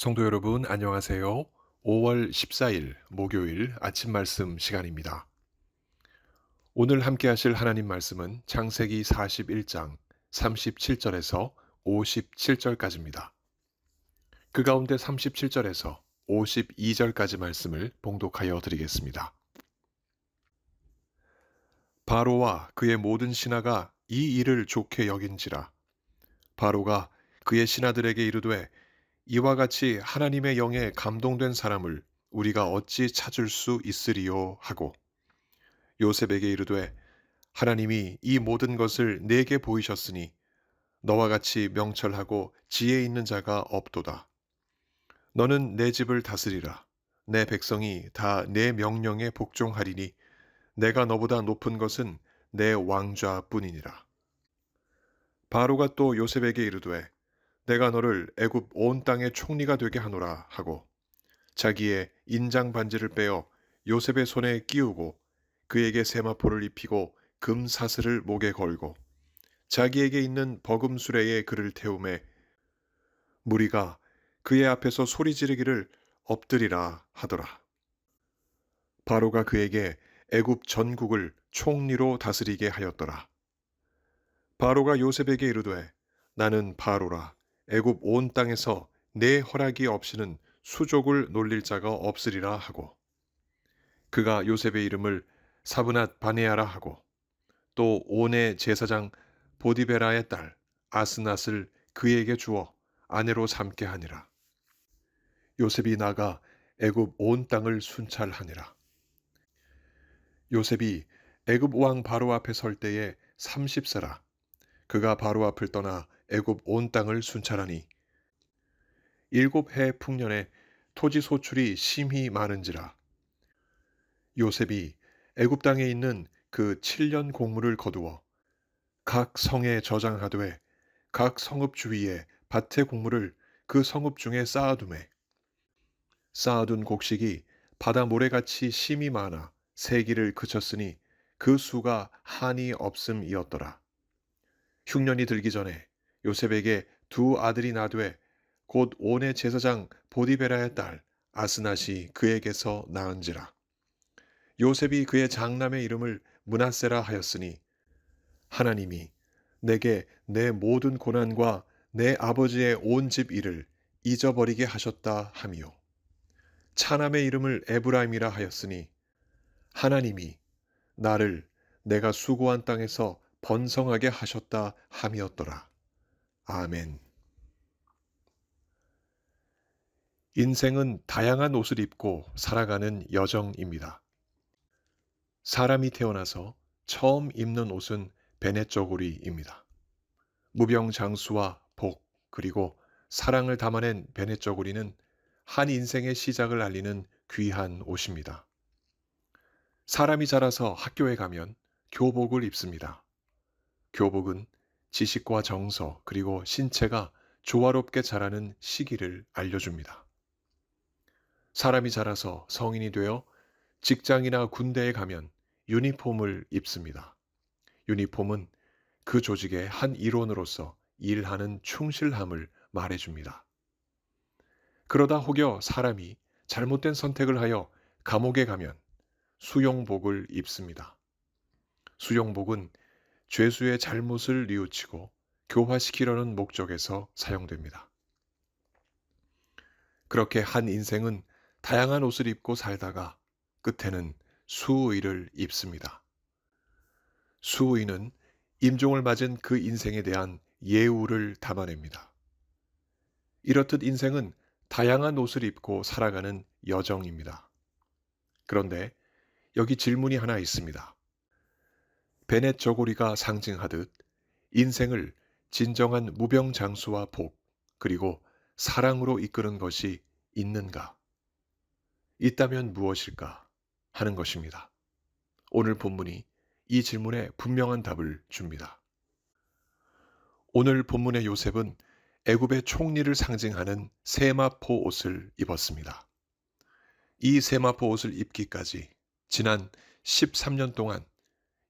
성도 여러분, 안녕하세요. 5월 14일 목요일 아침 말씀 시간입니다. 오늘 함께 하실 하나님 말씀은 창세기 41장 37절에서 57절까지입니다. 그 가운데 37절에서 52절까지 말씀을 봉독하여 드리겠습니다. 바로와 그의 모든 신하가 이 일을 좋게 여긴지라. 바로가 그의 신하들에게 이르되 이와 같이 하나님의 영에 감동된 사람을 우리가 어찌 찾을 수 있으리요 하고 요셉에게 이르되 하나님이 이 모든 것을 내게 보이셨으니 너와 같이 명철하고 지혜 있는 자가 없도다. 너는 내 집을 다스리라. 내 백성이 다 내 명령에 복종하리니 내가 너보다 높은 것은 내 왕좌뿐이니라. 바로가 또 요셉에게 이르되 내가 너를 애굽 온 땅의 총리가 되게 하노라 하고 자기의 인장 반지를 빼어 요셉의 손에 끼우고 그에게 세마포를 입히고 금 사슬을 목에 걸고 자기에게 있는 버금 수레에 그를 태우매 무리가 그의 앞에서 소리 지르기를 엎드리라 하더라. 바로가 그에게 애굽 전국을 총리로 다스리게 하였더라. 바로가 요셉에게 이르되 나는 바로라. 애굽 온 땅에서 내 허락이 없이는 수족을 놀릴 자가 없으리라 하고 그가 요셉의 이름을 사브낫 바네아라 하고 또 온의 제사장 보디베라의 딸 아스낫을 그에게 주어 아내로 삼게 하니라. 요셉이 나가 애굽 온 땅을 순찰하니라. 요셉이 애굽 왕 바로 앞에 설 때에 30세라. 그가 바로 앞을 떠나 애굽 온 땅을 순찰하니 7해 풍년에 토지 소출이 심히 많은지라. 요셉이 애굽 땅에 있는 그 7년 공물을 거두어 각 성에 저장하되 각 성읍 주위에 밭의 곡물을 그 성읍 중에 쌓아두매 쌓아둔 곡식이 바다 모래같이 심이 많아 세기를 그쳤으니 그 수가 한이 없음이었더라. 흉년이 들기 전에 요셉에게 두 아들이 나되 곧 온의 제사장 보디베라의 딸 아스낫이 그에게서 낳은지라. 요셉이 그의 장남의 이름을 므낫세라 하였으니 하나님이 내게 내 모든 고난과 내 아버지의 온 집 일을 잊어버리게 하셨다 하미요. 차남의 이름을 에브라임이라 하였으니 하나님이 나를 내가 수고한 땅에서 번성하게 하셨다 함이었더라. 아멘. 인생은 다양한 옷을 입고 살아가는 여정입니다. 사람이 태어나서 처음 입는 옷은 베넷저고리입니다. 무병장수와 복, 그리고 사랑을 담아낸 베넷저고리는 한 인생의 시작을 알리는 귀한 옷입니다. 사람이 자라서 학교에 가면 교복을 입습니다. 교복은 지식과 정서 그리고 신체가 조화롭게 자라는 시기를 알려줍니다. 사람이 자라서 성인이 되어 직장이나 군대에 가면 유니폼을 입습니다. 유니폼은 그 조직의 한 일원으로서 일하는 충실함을 말해줍니다. 그러다 혹여 사람이 잘못된 선택을 하여 감옥에 가면 수용복을 입습니다. 수용복은 죄수의 잘못을 뉘우치고 교화시키려는 목적에서 사용됩니다. 그렇게 한 인생은 다양한 옷을 입고 살다가 끝에는 수의를 입습니다. 수의는 임종을 맞은 그 인생에 대한 예우를 담아냅니다. 이렇듯 인생은 다양한 옷을 입고 살아가는 여정입니다. 그런데 여기 질문이 하나 있습니다. 베넷 저고리가 상징하듯 인생을 진정한 무병장수와 복, 그리고 사랑으로 이끄는 것이 있는가? 있다면 무엇일까? 하는 것입니다. 오늘 본문이 이 질문에 분명한 답을 줍니다. 오늘 본문의 요셉은 애굽의 총리를 상징하는 세마포 옷을 입었습니다. 이 세마포 옷을 입기까지 지난 13년 동안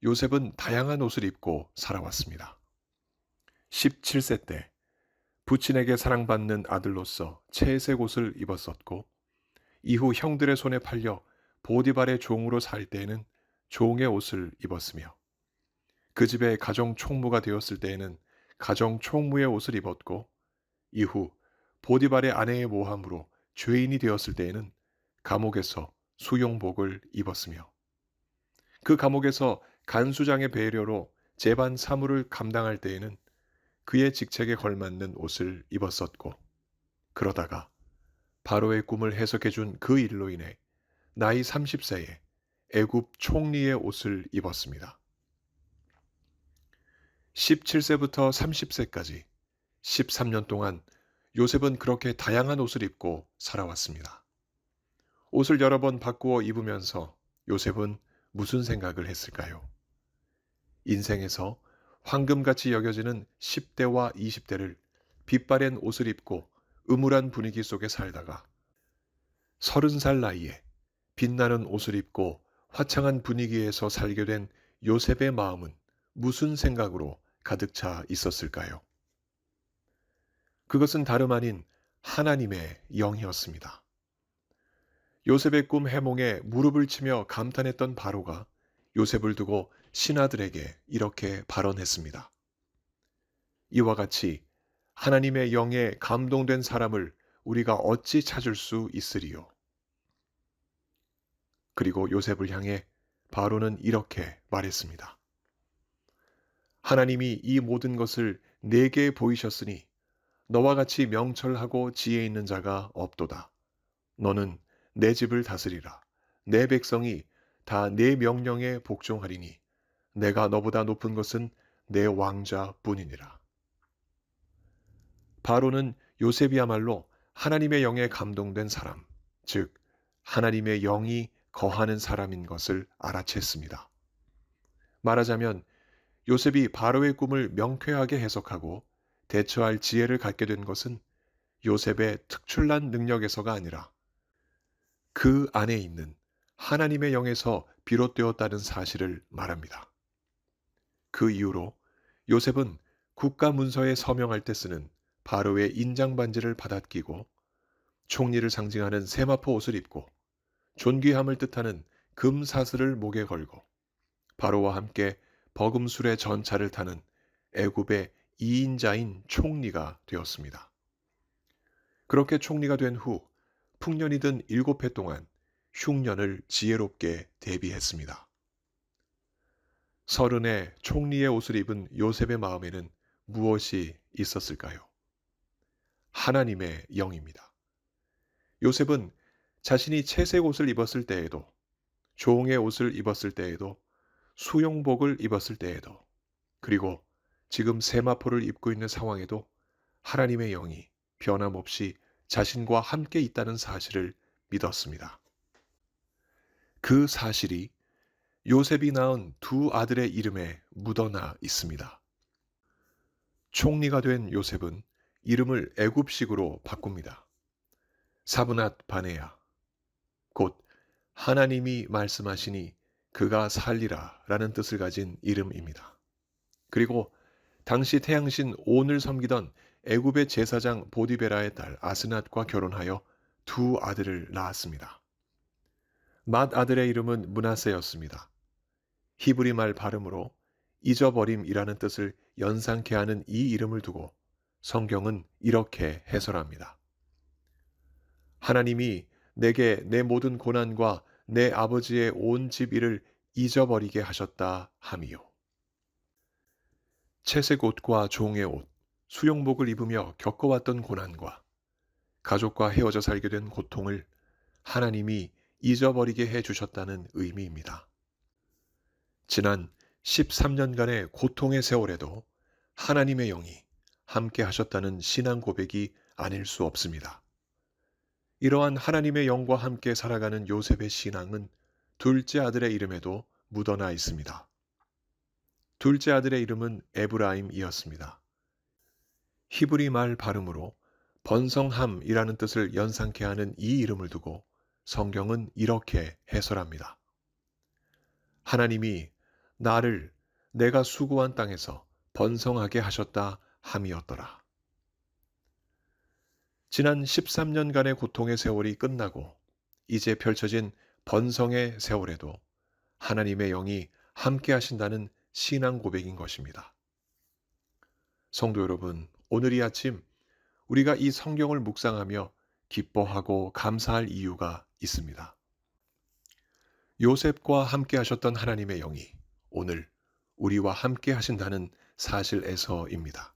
요셉은 다양한 옷을 입고 살아왔습니다. 17세 때 부친에게 사랑받는 아들로서 채색 옷을 입었었고, 이후 형들의 손에 팔려 보디발의 종으로 살 때에는 종의 옷을 입었으며, 그 집의 가정 총무가 되었을 때에는 가정 총무의 옷을 입었고, 이후 보디발의 아내의 모함으로 죄인이 되었을 때에는 감옥에서 수용복을 입었으며, 그 감옥에서 간수장의 배려로 재반 사무를 감당할 때에는 그의 직책에 걸맞는 옷을 입었었고, 그러다가 바로의 꿈을 해석해 준 그 일로 인해 나이 30세에 애굽 총리의 옷을 입었습니다. 17세부터 30세까지 13년 동안 요셉은 그렇게 다양한 옷을 입고 살아왔습니다. 옷을 여러 번 바꾸어 입으면서 요셉은 무슨 생각을 했을까요? 인생에서 황금같이 여겨지는 10대와 20대를 빛바랜 옷을 입고 음울한 분위기 속에 살다가 30살 나이에 빛나는 옷을 입고 화창한 분위기에서 살게 된 요셉의 마음은 무슨 생각으로 가득 차 있었을까요? 그것은 다름 아닌 하나님의 영이었습니다. 요셉의 꿈 해몽에 무릎을 치며 감탄했던 바로가 요셉을 두고 신하들에게 이렇게 발언했습니다. 이와 같이 하나님의 영에 감동된 사람을 우리가 어찌 찾을 수 있으리요? 그리고 요셉을 향해 바로는 이렇게 말했습니다. 하나님이 이 모든 것을 내게 보이셨으니 너와 같이 명철하고 지혜 있는 자가 없도다. 너는 내 집을 다스리라. 내 백성이 다 내 명령에 복종하리니 내가 너보다 높은 것은 내 왕자뿐이니라. 바로는 요셉이야말로 하나님의 영에 감동된 사람, 즉 하나님의 영이 거하는 사람인 것을 알아챘습니다. 말하자면 요셉이 바로의 꿈을 명쾌하게 해석하고 대처할 지혜를 갖게 된 것은 요셉의 특출난 능력에서가 아니라 그 안에 있는 하나님의 영에서 비롯되었다는 사실을 말합니다. 그 이후로 요셉은 국가 문서에 서명할 때 쓰는 바로의 인장 반지를 받아 끼고 총리를 상징하는 세마포 옷을 입고 존귀함을 뜻하는 금 사슬을 목에 걸고 바로와 함께 버금술의 전차를 타는 애굽의 2인자인 총리가 되었습니다. 그렇게 총리가 된 후 풍년이 든 7해 동안 흉년을 지혜롭게 대비했습니다. 30에 총리의 옷을 입은 요셉의 마음에는 무엇이 있었을까요? 하나님의 영입니다. 요셉은 자신이 채색 옷을 입었을 때에도, 종의 옷을 입었을 때에도, 수용복을 입었을 때에도, 그리고 지금 세마포를 입고 있는 상황에도 하나님의 영이 변함없이 자신과 함께 있다는 사실을 믿었습니다. 그 사실이 요셉이 낳은 두 아들의 이름에 묻어나 있습니다. 총리가 된 요셉은 이름을 애굽식으로 바꿉니다. 사브낫 바네야, 곧 하나님이 말씀하시니 그가 살리라 라는 뜻을 가진 이름입니다. 그리고 당시 태양신 온을 섬기던 애굽의 제사장 보디베라의 딸 아스낫과 결혼하여 두 아들을 낳았습니다. 맏 아들의 이름은 므낫세였습니다. 히브리 말 발음으로 잊어버림이라는 뜻을 연상케 하는 이 이름을 두고 성경은 이렇게 해설합니다. 하나님이 내게 내 모든 고난과 내 아버지의 온 집 일을 잊어버리게 하셨다 함이요. 채색 옷과 종의 옷, 수용복을 입으며 겪어왔던 고난과 가족과 헤어져 살게 된 고통을 하나님이 잊어버리게 해 주셨다는 의미입니다. 지난 13년간의 고통의 세월에도 하나님의 영이 함께 하셨다는 신앙 고백이 아닐 수 없습니다. 이러한 하나님의 영과 함께 살아가는 요셉의 신앙은 둘째 아들의 이름에도 묻어나 있습니다. 둘째 아들의 이름은 에브라임이었습니다. 히브리 말 발음으로 번성함이라는 뜻을 연상케 하는 이 이름을 두고 성경은 이렇게 해설합니다. 하나님이 나를 내가 수고한 땅에서 번성하게 하셨다 함이었더라. 지난 13년간의 고통의 세월이 끝나고 이제 펼쳐진 번성의 세월에도 하나님의 영이 함께 하신다는 신앙 고백인 것입니다. 성도 여러분, 오늘 이 아침 우리가 이 성경을 묵상하며 기뻐하고 감사할 이유가 있습니다. 요셉과 함께 하셨던 하나님의 영이 오늘 우리와 함께 하신다는 사실에서입니다.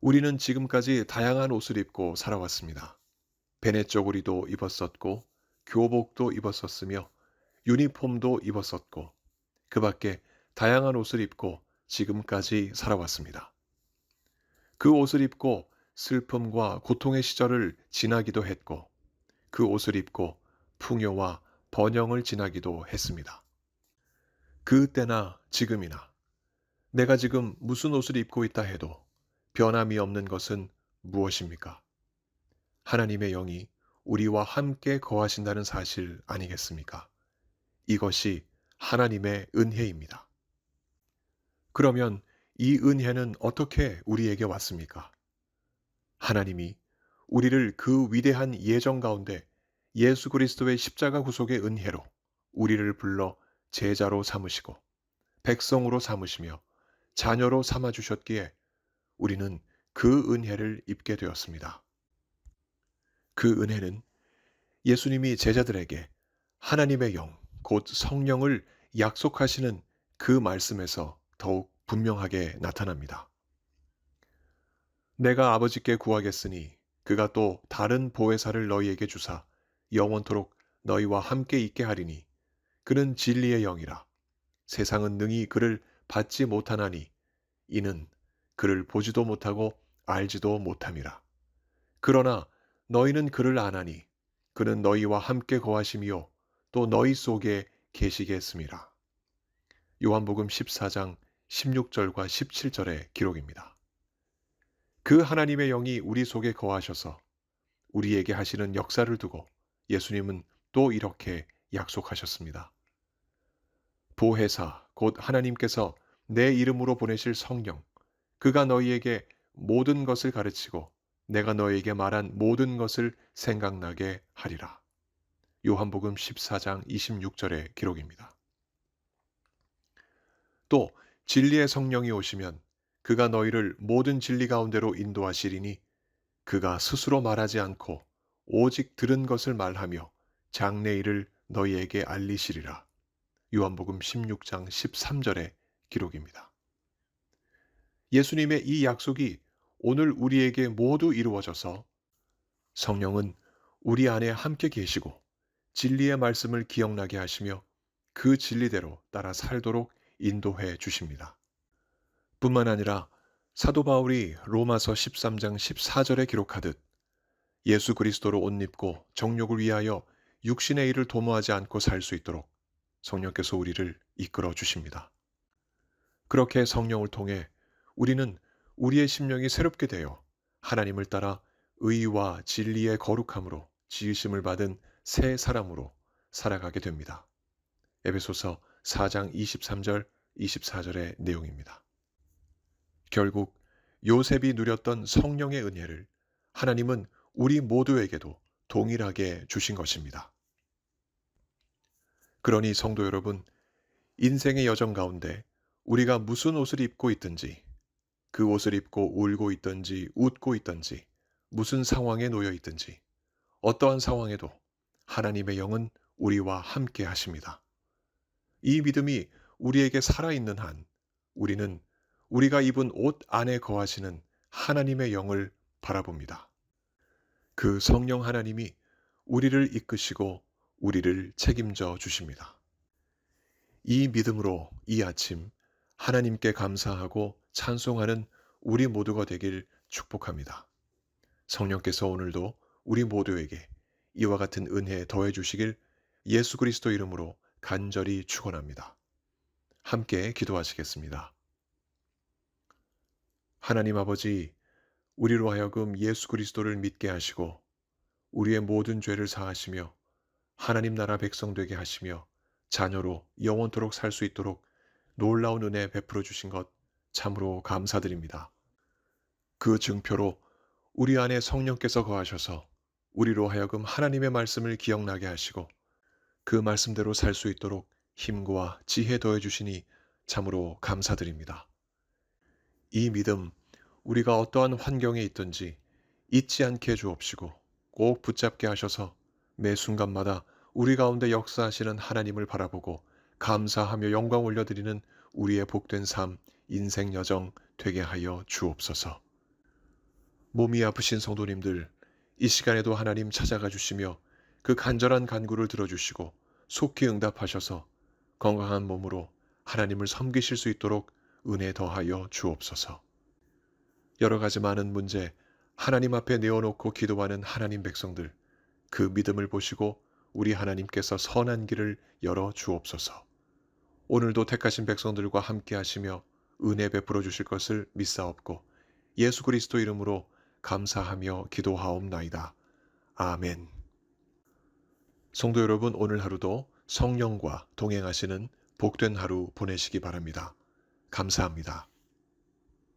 우리는 지금까지 다양한 옷을 입고 살아왔습니다. 베네 쪼그리도 입었었고, 교복도 입었었으며, 유니폼도 입었었고, 그 밖에 다양한 옷을 입고 지금까지 살아왔습니다. 그 옷을 입고 슬픔과 고통의 시절을 지나기도 했고, 그 옷을 입고 풍요와 번영을 지나기도 했습니다. 그때나 지금이나 내가 지금 무슨 옷을 입고 있다 해도 변함이 없는 것은 무엇입니까? 하나님의 영이 우리와 함께 거하신다는 사실 아니겠습니까? 이것이 하나님의 은혜입니다. 그러면 이 은혜는 어떻게 우리에게 왔습니까? 하나님이 우리를 그 위대한 예정 가운데 예수 그리스도의 십자가 구속의 은혜로 우리를 불러 제자로 삼으시고 백성으로 삼으시며 자녀로 삼아 주셨기에 우리는 그 은혜를 입게 되었습니다. 그 은혜는 예수님이 제자들에게 하나님의 영, 곧 성령을 약속하시는 그 말씀에서 더욱 분명하게 나타납니다. 내가 아버지께 구하겠으니 그가 또 다른 보혜사를 너희에게 주사 영원토록 너희와 함께 있게 하리니 그는 진리의 영이라. 세상은 능히 그를 받지 못하나니 이는 그를 보지도 못하고 알지도 못함이라. 그러나 너희는 그를 아나니 그는 너희와 함께 거하심이요 또 너희 속에 계시겠음이라. 요한복음 14장 16절과 17절의 기록입니다. 그 하나님의 영이 우리 속에 거하셔서 우리에게 하시는 역사를 두고 예수님은 또 이렇게 약속하셨습니다. 보혜사 곧 하나님께서 내 이름으로 보내실 성령 그가 너희에게 모든 것을 가르치고 내가 너희에게 말한 모든 것을 생각나게 하리라. 요한복음 14장 26절의 기록입니다. 또 진리의 성령이 오시면 그가 너희를 모든 진리 가운데로 인도하시리니 그가 스스로 말하지 않고 오직 들은 것을 말하며 장래일을 너희에게 알리시리라. 요한복음 16장 13절의 기록입니다. 예수님의 이 약속이 오늘 우리에게 모두 이루어져서 성령은 우리 안에 함께 계시고 진리의 말씀을 기억나게 하시며 그 진리대로 따라 살도록 인도해 주십니다. 뿐만 아니라 사도 바울이 로마서 13장 14절에 기록하듯 예수 그리스도로 옷 입고 정욕을 위하여 육신의 일을 도모하지 않고 살 수 있도록 성령께서 우리를 이끌어 주십니다. 그렇게 성령을 통해 우리는 우리의 심령이 새롭게 되어 하나님을 따라 의와 진리의 거룩함으로 지으심을 받은 새 사람으로 살아가게 됩니다. 에베소서 4장 23절, 24절의 내용입니다. 결국 요셉이 누렸던 성령의 은혜를 하나님은 우리 모두에게도 동일하게 주신 것입니다. 그러니 성도 여러분, 인생의 여정 가운데 우리가 무슨 옷을 입고 있든지, 그 옷을 입고 울고 있든지 웃고 있든지, 무슨 상황에 놓여 있든지, 어떠한 상황에도 하나님의 영은 우리와 함께 하십니다. 이 믿음이 우리에게 살아있는 한 우리는 우리가 입은 옷 안에 거하시는 하나님의 영을 바라봅니다. 그 성령 하나님이 우리를 이끄시고 우리를 책임져 주십니다. 이 믿음으로 이 아침 하나님께 감사하고 찬송하는 우리 모두가 되길 축복합니다. 성령께서 오늘도 우리 모두에게 이와 같은 은혜 더해 주시길 예수 그리스도 이름으로 간절히 축원합니다. 함께 기도하시겠습니다. 하나님 아버지, 우리로 하여금 예수 그리스도를 믿게 하시고 우리의 모든 죄를 사하시며 하나님 나라 백성 되게 하시며 자녀로 영원토록 살 수 있도록 놀라운 은혜 베풀어 주신 것 참으로 감사드립니다. 그 증표로 우리 안에 성령께서 거하셔서 우리로 하여금 하나님의 말씀을 기억나게 하시고 그 말씀대로 살 수 있도록 힘과 지혜 더해 주시니 참으로 감사드립니다. 이 믿음, 우리가 어떠한 환경에 있든지 잊지 않게 해 주옵시고 꼭 붙잡게 하셔서 매 순간마다 우리 가운데 역사하시는 하나님을 바라보고 감사하며 영광 올려드리는 우리의 복된 삶, 인생 여정 되게 하여 주옵소서. 몸이 아프신 성도님들, 이 시간에도 하나님 찾아가 주시며 그 간절한 간구를 들어주시고 속히 응답하셔서 건강한 몸으로 하나님을 섬기실 수 있도록 은혜 더하여 주옵소서. 여러 가지 많은 문제, 하나님 앞에 내어놓고 기도하는 하나님 백성들, 그 믿음을 보시고 우리 하나님께서 선한 길을 열어 주옵소서. 오늘도 택하신 백성들과 함께 하시며 은혜 베풀어 주실 것을 믿사옵고 예수 그리스도 이름으로 감사하며 기도하옵나이다. 아멘. 성도 여러분, 오늘 하루도 성령과 동행하시는 복된 하루 보내시기 바랍니다. 감사합니다.